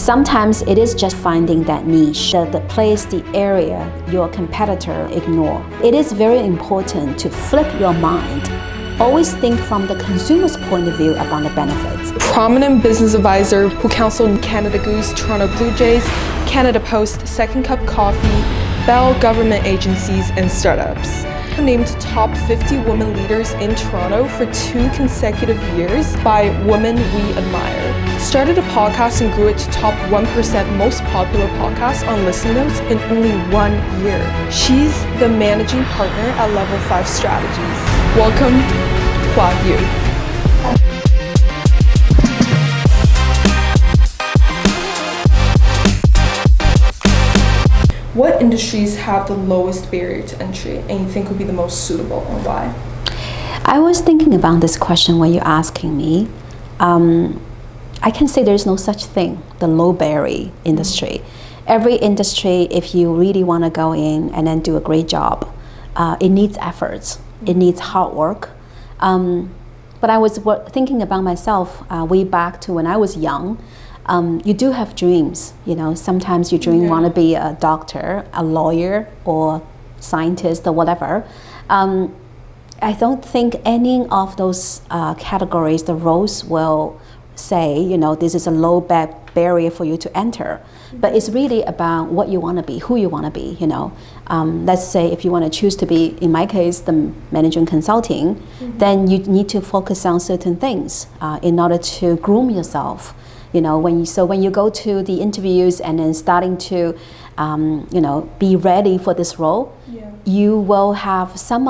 Sometimes it is just finding that niche, the place, the area your competitor ignore. It is very important to flip your mind. Always think from the consumer's point of view about the benefits. Prominent business advisor who counseled Canada Goose, Toronto Blue Jays, Canada Post, Second Cup Coffee, Bell government agencies, and startups. Named top 50 women leaders in Toronto for 2 consecutive years by Women We Admire. Started a podcast and grew it to top 1% most popular podcast on listen notes in only 1 year. She's the managing partner at Level 5 Strategies. Welcome, Hua Yu. What industries have the lowest barrier to entry and you think would be the most suitable and why? I was thinking about this question when you're asking me. I can say there's no such thing, the low barrier industry. Every industry, if you really want to go in and then do a great job, it needs efforts, it needs hard work. But I was thinking about myself way back to when I was young. You do have dreams, you know. Sometimes you dream want to be a doctor, a lawyer, or scientist, or whatever. I don't think any of those categories, the roles will say, you know, this is a low barrier for you to enter. But it's really about what you want to be, who you want to be, you know. Let's say if you want to choose to be, in my case, the managing consulting, then you need to focus on certain things in order to groom yourself. You know, when you go to the interviews and then starting to, you know, be ready for this role, you will have some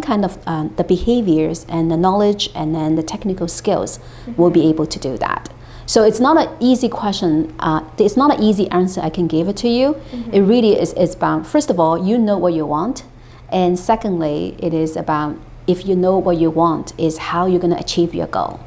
kind of the behaviors and the knowledge and then the technical skills will be able to do that. So it's not an easy question. It's not an easy answer I can give it to you. It really is about, first of all, you know what you want, and secondly, it is about if you know what you want, is how you're going to achieve your goal,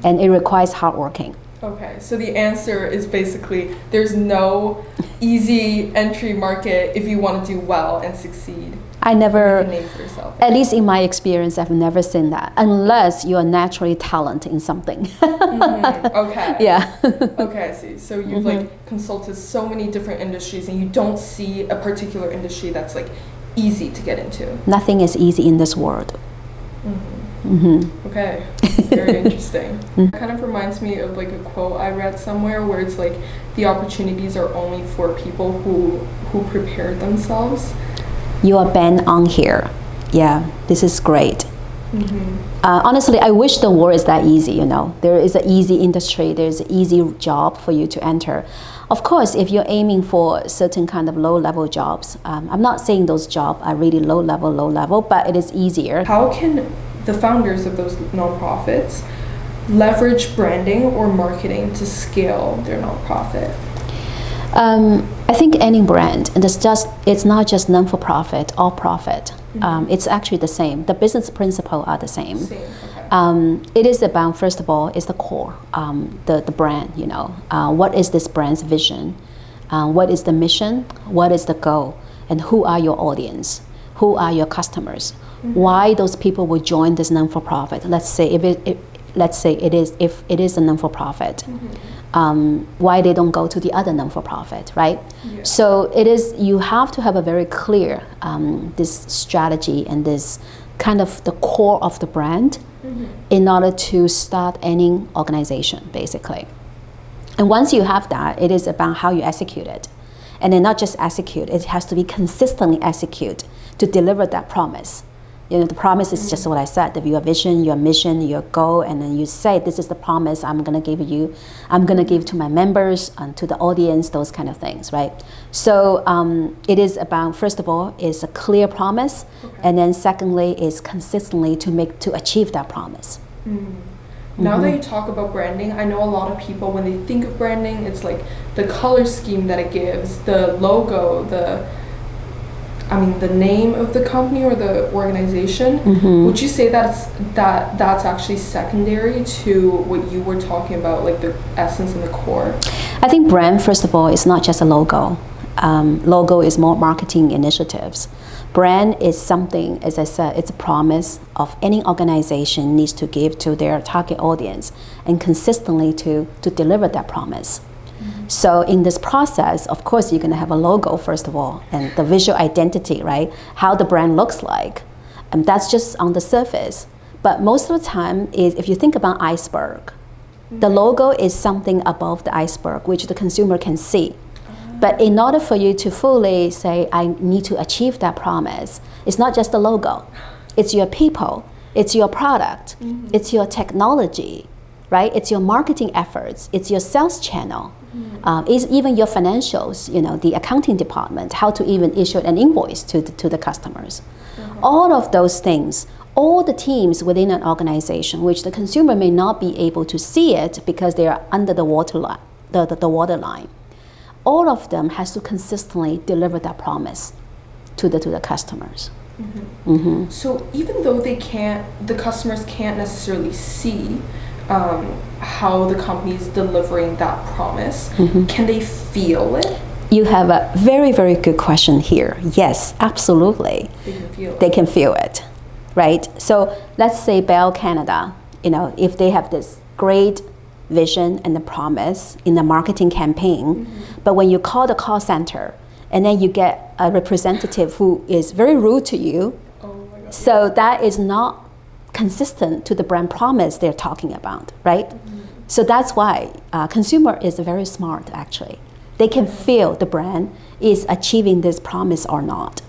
and it requires hard working. Okay, so the answer is basically there's no easy entry market if you want to do well and succeed. I never, name for yourself. At least in my experience, I've never seen that, unless you are naturally talented in something. Okay. Yeah. Okay, I see. So you've like consulted so many different industries and you don't see a particular industry that's like easy to get into. Nothing is easy in this world. Okay, very interesting. It kind of reminds me of like a quote I read somewhere where it's like the opportunities are only for people who prepared themselves. You are bang on here. Yeah, this is great. Honestly, I wish the world is that easy, you know. There is an easy industry, there's an easy job for you to enter. Of course, if you're aiming for certain kind of low-level jobs, I'm not saying those jobs are really low level, but it is easier. How can the founders of those nonprofits leverage branding or marketing to scale their nonprofit? I think any brand, and it's not just non-for-profit or profit. It's actually the same. The business principles are the same. Okay. It is about, first of all, is the core, the brand, you know. What is this brand's vision? What is the mission? What is the goal? And who are your audience? Who are your customers? Why those people will join this non-for-profit? Let's say if it is a non-for-profit, why they don't go to the other non-for-profit, right? Yeah. So you have to have a very clear this strategy and this kind of the core of the brand in order to start any organization, basically. And once you have that, it is about how you execute it. And then not just execute, it has to be consistently execute to deliver that promise. You know, the promise is just what I said, your vision, your mission, your goal, and then you say, this is the promise I'm going to give to my members and to the audience, those kind of things, right? So it is about, first of all, is a clear promise, and then secondly is consistently to achieve that promise. Now that you talk about branding, I know a lot of people, when they think of branding, it's like the color scheme that it gives, the logo, the name of the company or the organization. Would you say that's actually secondary to what you were talking about, like the essence and the core? I think brand, first of all, is not just a logo. Logo is more marketing initiatives. Brand is something, as I said, it's a promise of any organization needs to give to their target audience and consistently to deliver that promise. So in this process, of course, you're going to have a logo, first of all, and the visual identity, right? How the brand looks like. And that's just on the surface. But most of the time, if you think about iceberg, the logo is something above the iceberg, which the consumer can see. But in order for you to fully say, I need to achieve that promise, it's not just the logo. It's your people, it's your product, it's your technology, right? It's your marketing efforts, it's your sales channel, it's even your financials, the accounting department, how to even issue an invoice to the customers. All of those things, all the teams within an organization, which the consumer may not be able to see it because they are under the waterline, the waterline. All of them has to consistently deliver that promise to the customers. So even though the customers can't necessarily see how the company is delivering that promise, can they feel it? You have a very, very good question here. Yes, absolutely. They can feel it, right? So let's say Bell Canada, if they have this great vision and the promise in the marketing campaign, but when you call the call center and then you get a representative who is very rude to you, so that is not consistent to the brand promise they're talking about, right? So that's why consumer is very smart, actually. They can feel the brand is achieving this promise or not.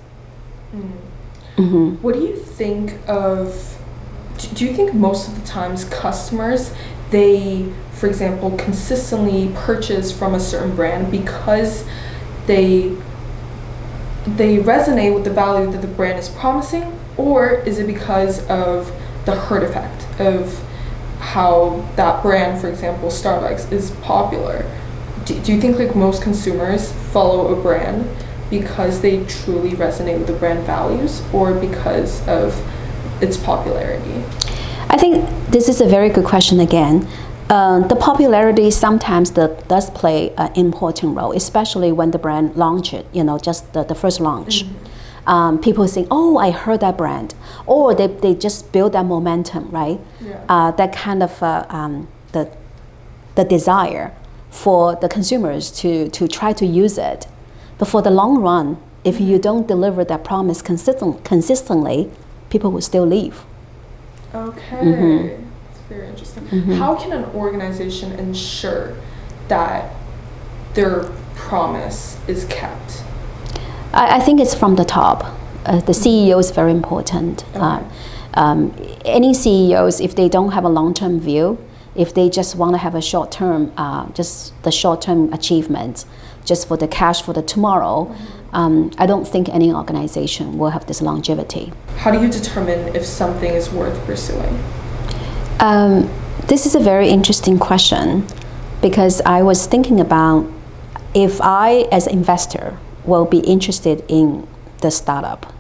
What do you think of, do you think most of the times customers, they, for example, consistently purchase from a certain brand because they resonate with the value that the brand is promising, or is it because of the herd effect of how that brand, for example, Starbucks, is popular? Do you think most consumers follow a brand because they truly resonate with the brand values, or because of its popularity? I think this is a very good question again. The popularity sometimes does play an important role, especially when the brand launches, just the first launch. People think, oh, I heard that brand. Or they just build that momentum, right? That kind of the desire for the consumers to try to use it. But for the long run, if you don't deliver that promise consistently, people will still leave. Okay, that's very interesting. How can an organization ensure that their promise is kept? I think it's from the top. The CEO is very important. Any CEOs, if they don't have a long-term view, if they just want to have a short-term, just the short-term achievements, just for the cash for the tomorrow, I don't think any organization will have this longevity. How do you determine if something is worth pursuing? This is a very interesting question, because I was thinking about if I, as an investor, will be interested in the startup.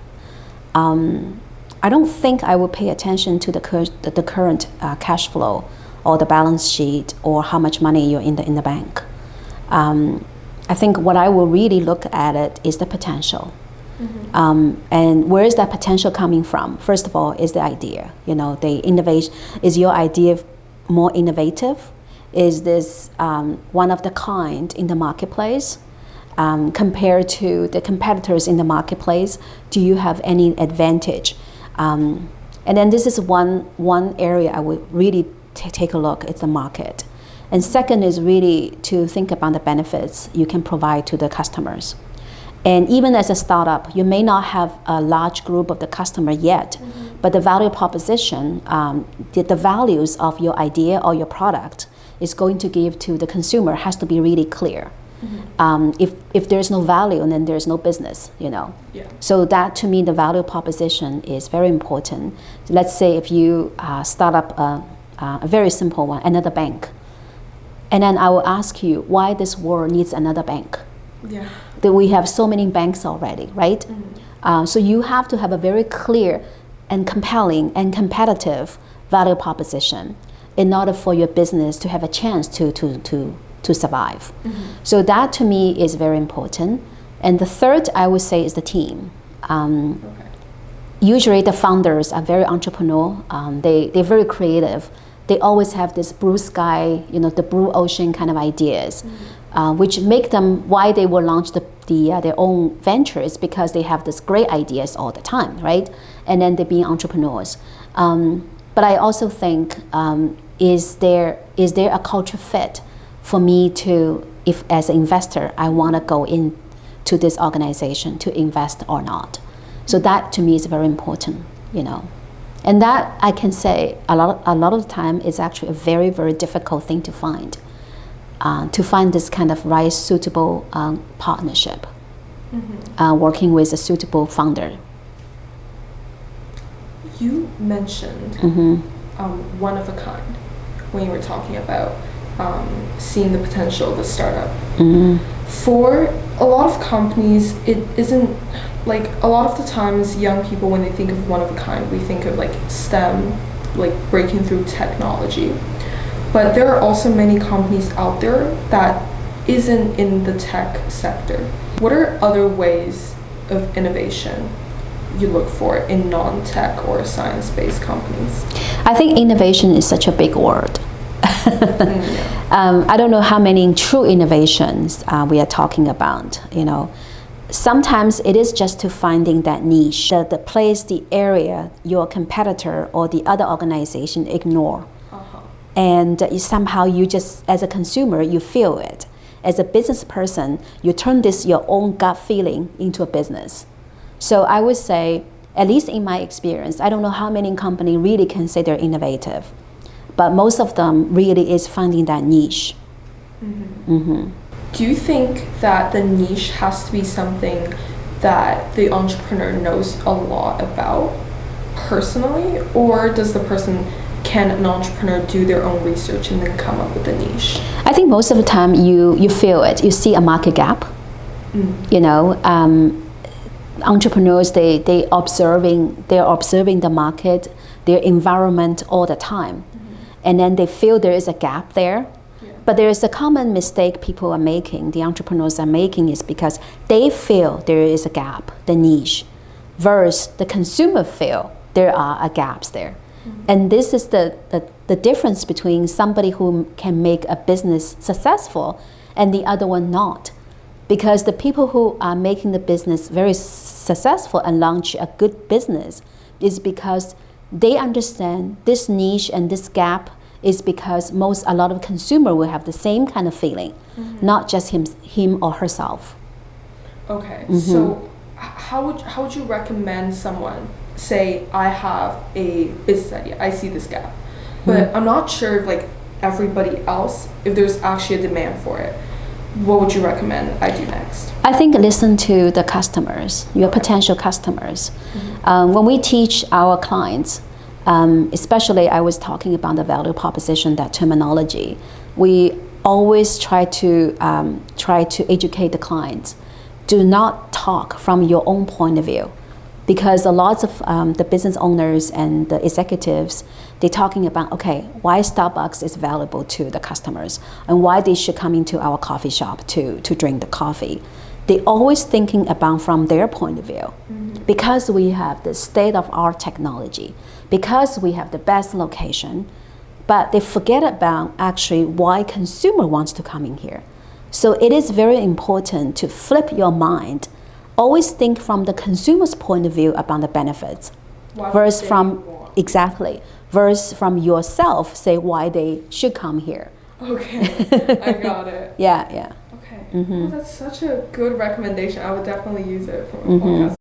I don't think I will pay attention to the current cash flow or the balance sheet or how much money you're in the bank. I think what I will really look at it is the potential. And where is that potential coming from? First of all, is the idea. The innovation. Is your idea more innovative? Is this one of the kind in the marketplace? Compared to the competitors in the marketplace, do you have any advantage? And then this is one area I would really take a look. It's the market. And second is really to think about the benefits you can provide to the customers. And even as a startup, you may not have a large group of the customer yet, but the value proposition, the values of your idea or your product is going to give to the consumer has to be really clear. If there's no value, then there's no business, So that, to me, the value proposition is very important. Let's say if you start up a very simple one, another bank. And then I will ask you why this world needs another bank. That we have so many banks already, right? So you have to have a very clear and compelling and competitive value proposition in order for your business to have a chance to survive. So that, to me, is very important. And the third, I would say, is the team. Usually the founders are very entrepreneurial. They're very creative. They always have this blue sky, the blue ocean kind of ideas. which make them why they will launch their own ventures, because they have this great ideas all the time, right? And then they being entrepreneurs. But I also think, is there a culture fit for me to, if as an investor, I want to go into this organization to invest or not? So that to me is very important, you know. And that I can say a lot of the time is actually a very, very difficult thing to find this kind of right suitable partnership, working with a suitable founder. You mentioned one of a kind when you were talking about seeing the potential of the startup. For a lot of companies, it isn't like, a lot of the times young people, when they think of one of a kind, we think of like STEM, like breaking through technology. But there are also many companies out there that isn't in the tech sector. What are other ways of innovation you look for in non-tech or science-based companies? I think innovation is such a big word. I don't know how many true innovations we are talking about, you know. Sometimes it is just to finding that niche, the place, the area your competitor or the other organization ignore. And somehow you just, as a consumer, you feel it. As a business person, you turn this your own gut feeling into a business. So I would say, at least in my experience, I don't know how many companies really can say they're innovative, but most of them really is finding that niche. Do you think that the niche has to be something that the entrepreneur knows a lot about personally, or does can an entrepreneur do their own research and then come up with a niche? I think most of the time you feel it. You see a market gap. You know, entrepreneurs they're observing the market, their environment all the time, and then they feel there is a gap there. But there is a common mistake people are making, the entrepreneurs are making, is because they feel there is a gap, the niche, versus the consumer feel there are gaps there. And this is the difference between somebody who can make a business successful and the other one not. Because the people who are making the business very successful and launch a good business is because they understand this niche and this gap is because a lot of consumer will have the same kind of feeling, not just him or herself. Okay, so how would you recommend someone, say I have a business idea, I see this gap, but I'm not sure if like everybody else, if there's actually a demand for it. What would you recommend I do next? I think listen to the customers, your potential customers. When we teach our clients, especially I was talking about the value proposition, that terminology, we always try to educate the clients. Do not talk from your own point of view, because a lot of the business owners and the executives, they're talking about, okay, why Starbucks is valuable to the customers and why they should come into our coffee shop to drink the coffee. They always thinking about from their point of view. Because we have the state-of-art technology, because we have the best location, but they forget about actually why consumer wants to come in here. So it is very important to flip your mind. Always think from the consumer's point of view about the benefits, versus from yourself, say why they should come here. Okay, I got it. Yeah. Okay, well, that's such a good recommendation. I would definitely use it for a podcast.